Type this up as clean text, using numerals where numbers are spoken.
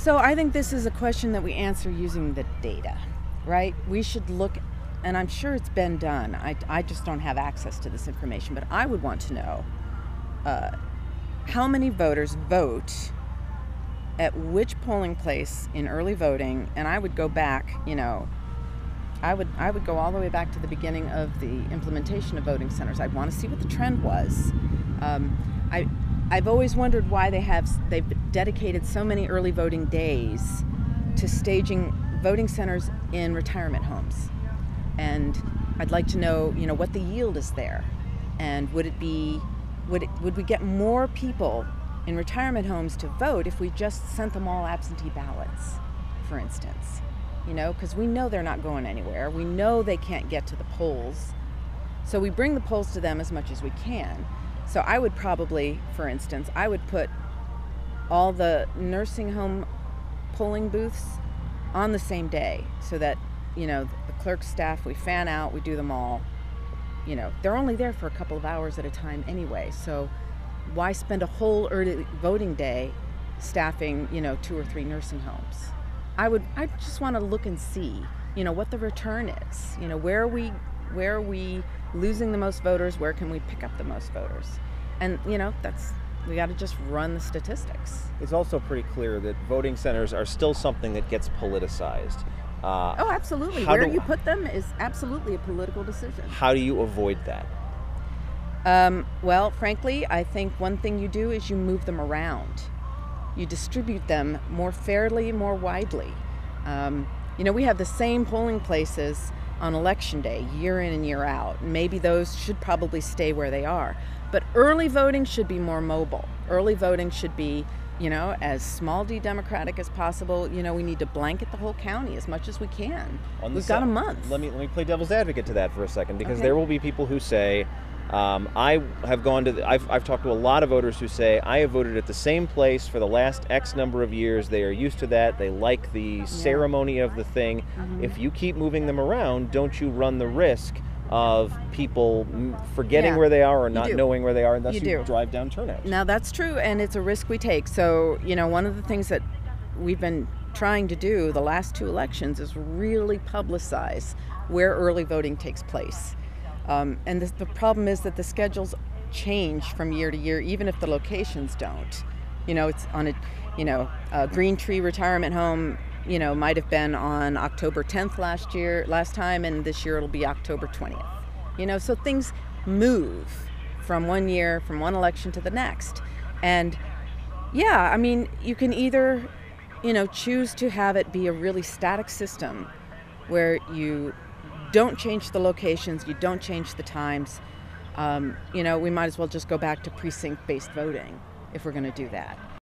So I think this is a question that we answer using the data, right? We should look, and I'm sure it's been done. I just don't have access to this information, but I would want to know how many voters vote at which polling place in early voting, and I would go back, I would go all the way back to the beginning of the implementation of voting centers. I'd want to see what the trend was. I've always wondered why they've dedicated so many early voting days to staging voting centers in retirement homes, and I'd like to know, what the yield is there, and would we get more people in retirement homes to vote if we just sent them all absentee ballots, for instance? Because we know they're not going anywhere. We know they can't get to the polls, so we bring the polls to them as much as we can. So I would probably, for instance, I would put all the nursing home polling booths on the same day so that, the clerk staff, we fan out, we do them all. They're only there for a couple of hours at a time anyway, so why spend a whole early voting day staffing, 2 or 3 nursing homes? I just want to look and see, what the return is. Where are we losing the most voters? Where can we pick up the most voters? And, we got to just run the statistics. It's also pretty clear that voting centers are still something that gets politicized. Oh, absolutely. Where you put them is absolutely a political decision. How do you avoid that? Well, frankly, I think one thing you do is you move them around. You distribute them more fairly, more widely. We have the same polling places on election day, year in and year out. Maybe those should probably stay where they are. But early voting should be more mobile. Early voting should be, as small d democratic as possible. We need to blanket the whole county as much as we can. We've got a month. Let me play devil's advocate to that for a second, because Okay. there will be people who say, I've talked to a lot of voters who say, I have voted at the same place for the last X number of years. They are used to that. They like the ceremony of the thing. Mm-hmm. If you keep moving them around, don't you run the risk of people forgetting where they are or not knowing where they are, and thus you drive down turnout? Now, that's true, and it's a risk we take. So, one of the things that we've been trying to do the last 2 elections is really publicize where early voting takes place. And the problem is that the schedules change from year to year, even if the locations don't. It's on a Green Tree retirement home, might have been on October 10th last time, and this year it'll be October 20th. So things move from one election to the next. And you can either, choose to have it be a really static system where you don't change the locations, you don't change the times. We might as well just go back to precinct-based voting if we're going to do that.